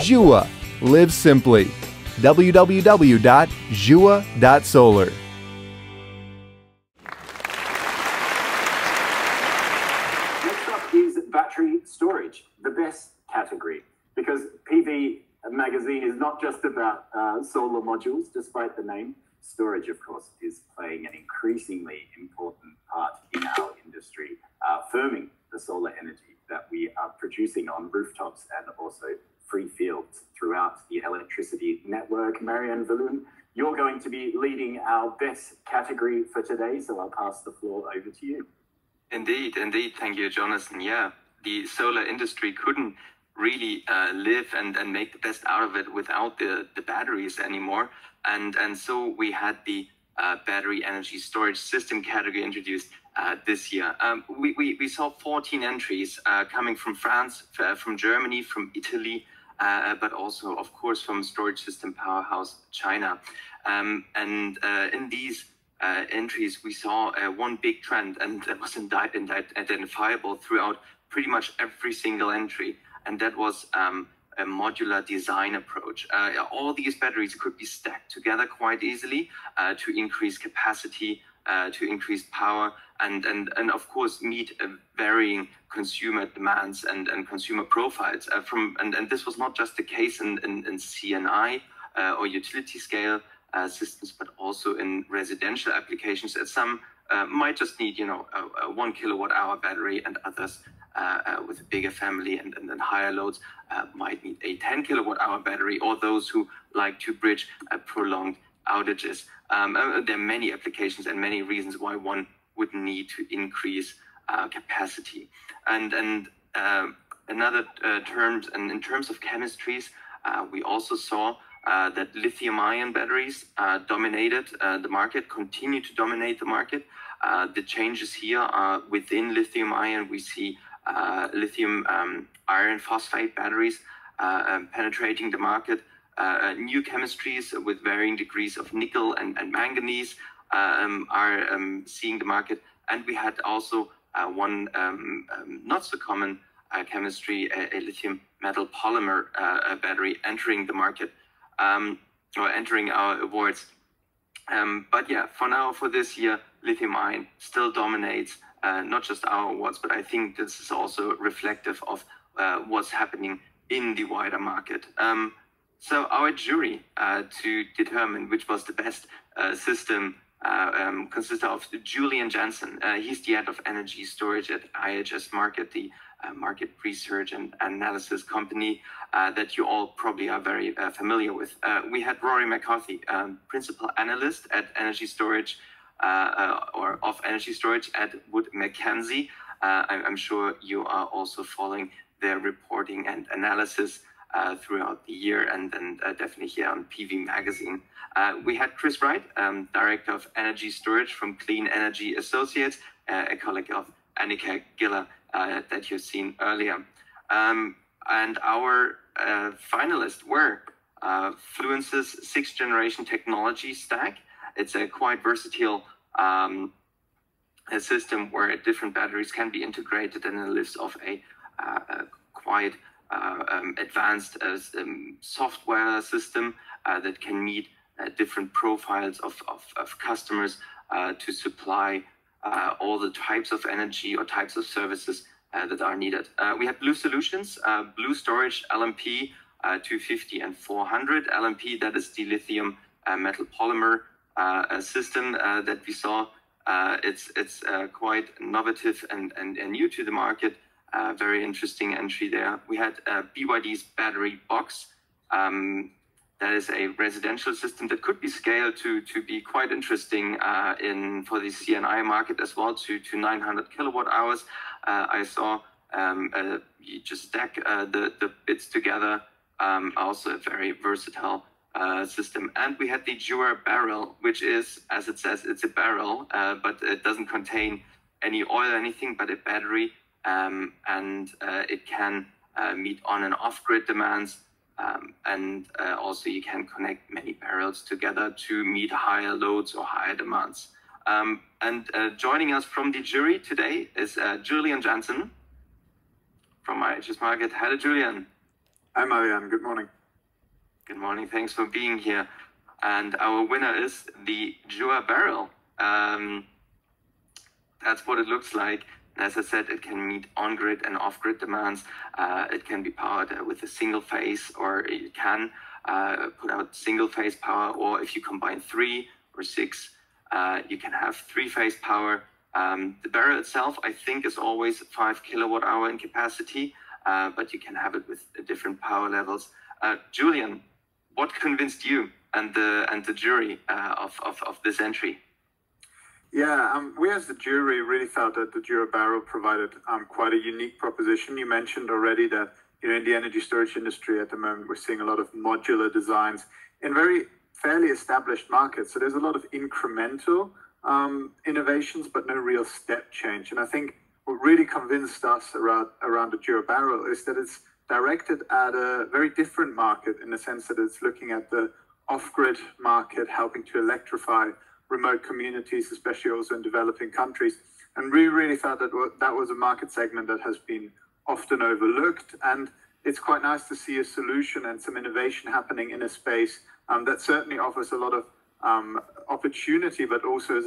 Jua. Live simply. www.jua.solar. Next up is battery storage, the BESS category, because PV magazine is not just about solar modules, despite the name. Storage, of course, is playing an increasingly important part in our industry, firming the solar energy that we are producing on rooftops and also free fields throughout the electricity network. Marianne Villa, you're going to be leading our BESS category for today, so I'll pass the floor over to you. Indeed. Thank you, Jonathan. Yeah, the solar industry couldn't really live and make the best out of it without the batteries anymore. And so we had the battery energy storage system category introduced this year. We saw 14 entries coming from France, from Germany, from Italy, but also, of course, from storage system powerhouse China. In these entries, we saw one big trend, and that was identifiable throughout pretty much every single entry, and that was a modular design approach. All these batteries could be stacked together quite easily to increase capacity, to increase power, and of course meet varying consumer demands and consumer profiles. And this was not just the case in CNI or utility scale systems, but also in residential applications. That some might just need, a 1 kilowatt hour battery, and others with a bigger family and then higher loads might need a 10 kilowatt hour battery, or those who like to bridge prolonged outages. There are many applications and many reasons why one would need to increase capacity. And another term, and in terms of chemistries, we also saw that lithium-ion batteries dominated the market, continue to dominate the market. The changes here are within lithium-ion. We see lithium iron phosphate batteries penetrating the market. New chemistries with varying degrees of nickel and manganese are seeing the market. And we had also one not so common chemistry, a lithium metal polymer battery entering the market, or entering our awards. But yeah, for this year, lithium ion still dominates not just our awards, but I think this is also reflective of what's happening in the wider market. So our jury to determine which was the best system consists of Julian Jansen. He's the head of energy storage at IHS Markit, the market research and analysis company that you all probably are very familiar with. We had Rory McCarthy, principal analyst at energy storage or of energy storage at Wood Mackenzie. I'm sure you are also following their reporting and analysis throughout the year, and definitely here on PV Magazine. We had Chris Wright, Director of Energy Storage from Clean Energy Associates, a colleague of Annika Giller that you've seen earlier. And our finalists were Fluence's 6th generation technology stack. It's a quite versatile a system where different batteries can be integrated, and it lives off a quite advanced software system that can meet different profiles of customers to supply all the types of energy or types of services that are needed. We have Blue Solutions, Blue Storage LMP 250 and 400. LMP, that is the lithium metal polymer system that we saw. It's quite innovative and new to the market. Very interesting entry there. We had BYD's battery box. That is a residential system that could be scaled to be quite interesting for the CNI market as well, to 900 kilowatt hours. I saw you just stack the bits together. Also a very versatile system. And we had the Jua Barrel, which is, as it says, it's a barrel, but it doesn't contain any oil or anything, but a battery. And it can meet on and off-grid demands. And also you can connect many barrels together to meet higher loads or higher demands. And joining us from the jury today is Julian Jansen from IHS Markit. Hello, Julian. Hi, Marianne. Good morning. Good morning. Thanks for being here. And our winner is the Jua Barrel. That's what it looks like. And as I said, it can meet on-grid and off-grid demands. It can be powered with a single phase, or you can put out single-phase power, or if you combine 3 or 6, you can have 3-phase power. The barrel itself, I think, is always 5 kilowatt-hour in capacity, but you can have it with different power levels. Julian, what convinced you and the jury of this entry? Yeah, we as the jury really felt that the Jua Barrel provided quite a unique proposition. You mentioned already that in the energy storage industry at the moment, we're seeing a lot of modular designs in very fairly established markets. So there's a lot of incremental innovations, but no real step change. And I think what really convinced us around the Jua Barrel is that it's directed at a very different market, in the sense that it's looking at the off-grid market, helping to electrify remote communities, especially also in developing countries. And we really felt that that was a market segment that has been often overlooked. And it's quite nice to see a solution and some innovation happening in a space that certainly offers a lot of opportunity, but also is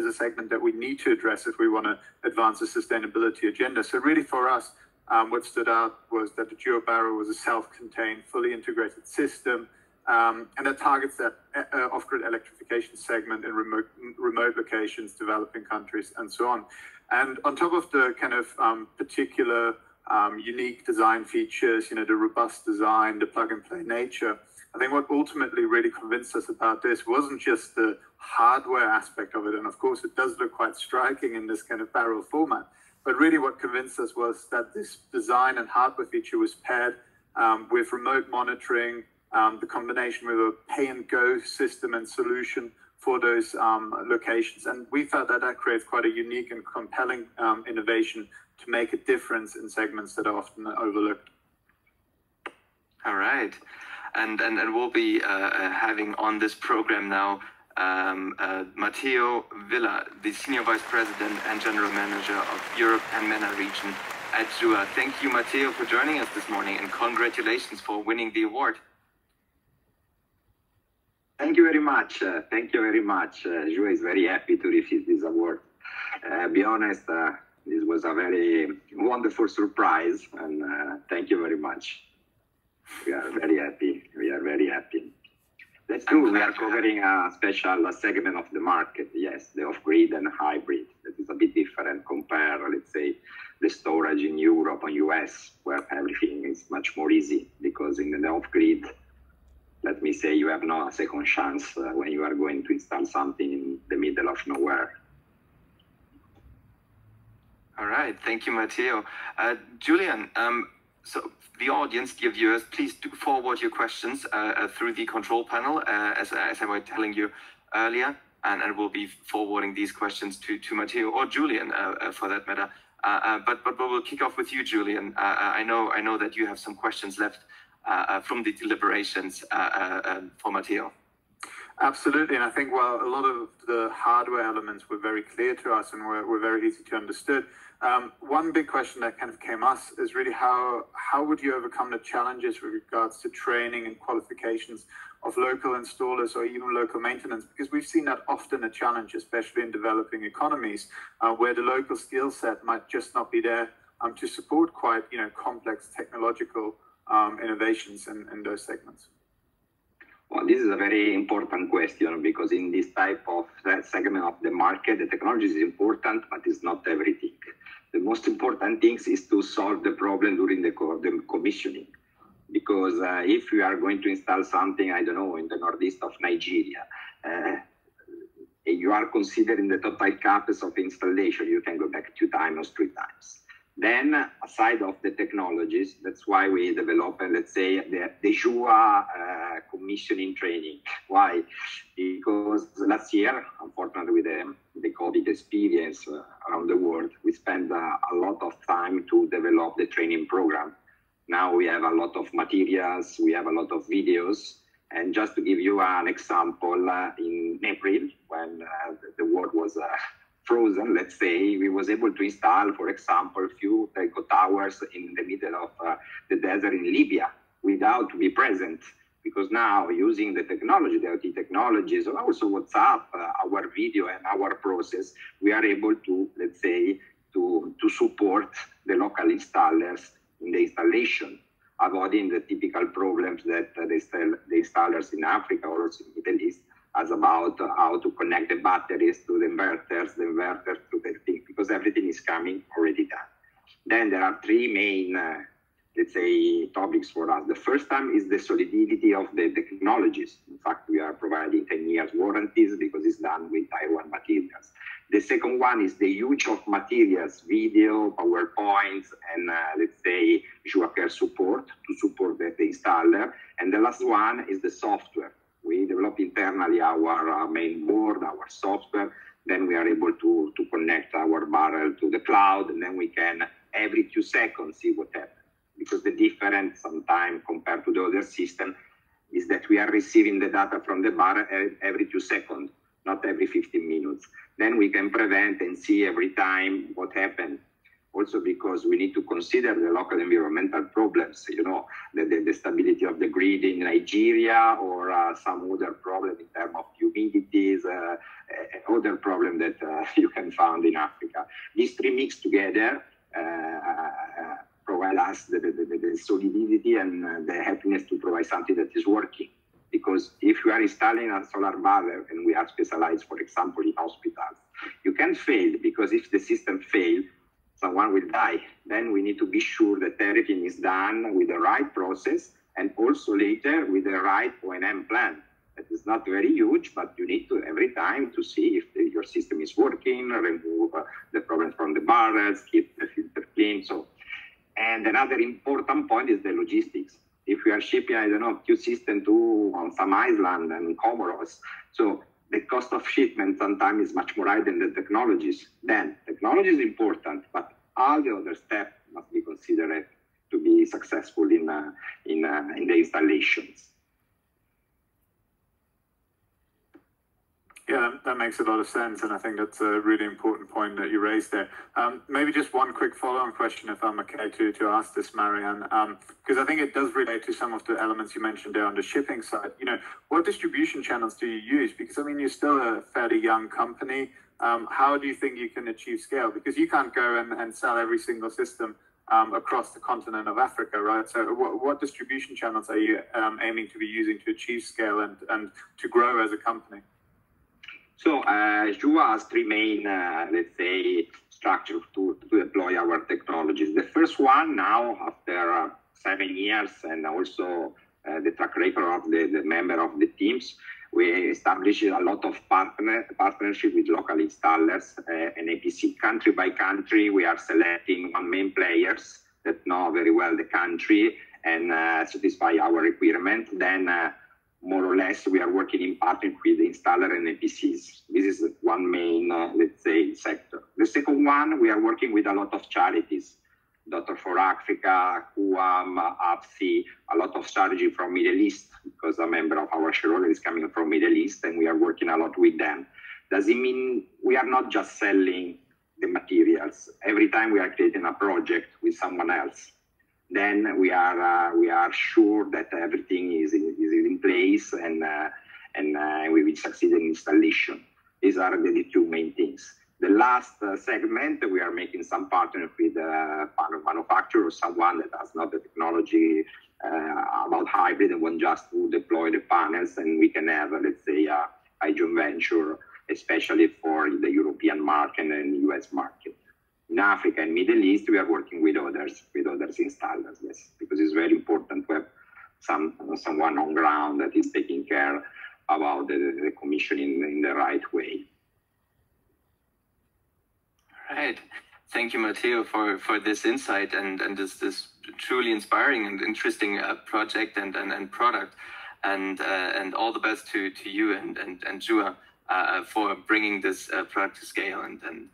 a segment that we need to address if we want to advance the sustainability agenda. So really for us, what stood out was that the Jua Barrel was a self-contained, fully integrated system, and it targets that off-grid electrification segment in remote locations, developing countries, and so on. And on top of the kind of particular unique design features, the robust design, the plug-and-play nature, I think what ultimately really convinced us about this wasn't just the hardware aspect of it, and of course it does look quite striking in this kind of barrel format, but really what convinced us was that this design and hardware feature was paired with remote monitoring, the combination with a pay-and-go system and solution for those locations. And we felt that that creates quite a unique and compelling innovation to make a difference in segments that are often overlooked. All right. And we'll be having on this program now Matteo Villa, the Senior Vice President and General Manager of Europe and MENA region at Jua. Thank you, Matteo, for joining us this morning, and congratulations for winning the award. Thank you very much. Thank you very much. Jua is very happy to receive this award. Be honest, this was a very wonderful surprise, and thank you very much. We are very happy. We are very happy. That's true. We are covering a special segment of the market. Yes, the off-grid and hybrid. That is a bit different compared, let's say, the storage in Europe and US, where everything is much more easy, because in the off-grid, let me say, you have no second chance when you are going to install something in the middle of nowhere. All right. Thank you, Matteo. Julian, so the audience, dear viewers, please do forward your questions through the control panel, as I was telling you earlier, and we'll be forwarding these questions to Matteo or Julian for that matter. But we'll kick off with you, Julian. I know that you have some questions left from the deliberations for Matteo. Absolutely, and I think while a lot of the hardware elements were very clear to us and were very easy to understand, one big question that kind of came us is really how would you overcome the challenges with regards to training and qualifications of local installers or even local maintenance, because we've seen that often a challenge, especially in developing economies, where the local skill set might just not be there to support quite complex technological innovations in those segments. Well, this is a very important question, because in this type of segment of the market, the technology is important, but it's not everything. The most important thing is to solve the problem during the commissioning. Because if you are going to install something, I don't know, in the northeast of Nigeria, you are considering the total CapEx of installation, you can go back 2 times or 3 times. Then, aside of the technologies, that's why we developed, let's say, the Jua commissioning training. Why? Because last year, unfortunately, with the COVID experience around the world, we spent a lot of time to develop the training program. Now we have a lot of materials, we have a lot of videos. And just to give you an example, in April, when the world was frozen, let's say, we was able to install, for example, a few telco towers in the middle of the desert in Libya without to be present. Because now, using the technology, the OT technologies, or also WhatsApp, our video and our process, we are able to, let's say, to support the local installers in the installation, avoiding the typical problems that the installers in Africa or also in the Middle East has about how to connect the batteries to the inverters to the thing, because everything is coming already done. Then there are three main let's say, topics for us. The first time is the solidity of the technologies. In fact, we are providing 10 years warranties because it's done with Tier 1 materials. The second one is the use of materials, video, PowerPoints, and let's say, Jua Barrel support to support the installer. And the last one is the software. We develop internally our main board, our software. Then we are able to connect our barrel to the cloud, and then we can, every 2 seconds, see what happens. Because the difference sometimes compared to the other system is that we are receiving the data from the barrel every 2 seconds, not every 15 minutes. Then we can prevent and see every time what happened. Also because we need to consider the local environmental problems, you know, the stability of the grid in Nigeria or some other problem in terms of humidities, other problem that you can find in Africa. These three mixed together provide us the solidity and the happiness to provide something that is working. Because if you are installing a solar barrel and we are specialized, for example, in hospitals, you can fail because if the system fails, someone will die. Then we need to be sure that everything is done with the right process and also later with the right O&M plan. That is not very huge, but you need to every time to see if your system is working, remove the problems from the barrels, keep the filter clean. And another important point is the logistics. If we are shipping, I don't know, Q system to some island and Comoros, so the cost of shipment sometimes is much more high than the technologies. Then technology is important, but all the other steps must be considered to be successful in the installations. Yeah, that makes a lot of sense, and I think that's a really important point that you raised there. Maybe just one quick follow-on question, if I'm okay to ask this, Marianne, because I think it does relate to some of the elements you mentioned there on the shipping side. You know, what distribution channels do you use? Because, I mean, you're still a fairly young company. How do you think you can achieve scale? Because you can't go and sell every single system across the continent of Africa, right? So what distribution channels are you aiming to be using to achieve scale and to grow as a company? So Jua has three main, let's say, structures to deploy our technologies. The first one now, after 7 years, and also the track record of the member of the teams, we established a lot of partnership with local installers and APC. Country by country, we are selecting one main players that know very well the country and satisfy our requirement. Then more or less, we are working in partnership with the installer and APCs. This is one main, let's say, sector. The second one, we are working with a lot of charities. Doctor for Africa, QAM, APSI, a lot of strategy from Middle East, because a member of our shareholder is coming from Middle East, and we are working a lot with them. Does it mean we are not just selling the materials? Every time we are creating a project with someone else, then we are sure that everything is in place and we will succeed in installation. These are the two main things. The last segment, we are making some partnership with a panel manufacturer or someone that has not the technology about hybrid and want just to deploy the panels, and we can have, let's say, a joint venture, especially for the European market and the US market. In Africa and Middle East, we are working with others installers, yes, because it's very important to have someone on ground that is taking care about the commissioning in the right way. Right. Thank you, Matteo, for this insight and this truly inspiring and interesting project and product. And all the best to you and Jua for bringing this product to scale and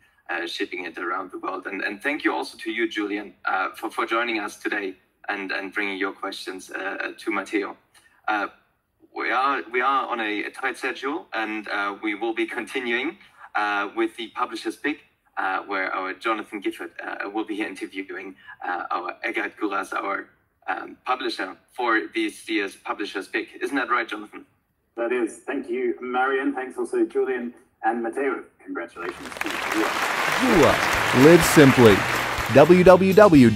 shipping it around the world. And thank you also to you, Julian, for joining us today and bringing your questions to Matteo. We are on a tight schedule, and we will be continuing. with the Publishers Pick, where our Jonathan Gifford will be interviewing our Eggert Guras, our publisher for this year's Publishers Pick. Isn't that right, Jonathan? That is. Thank you, Marion. Thanks also, Julian and Matteo. Congratulations to you. Jua. Live simply. www.jua.solar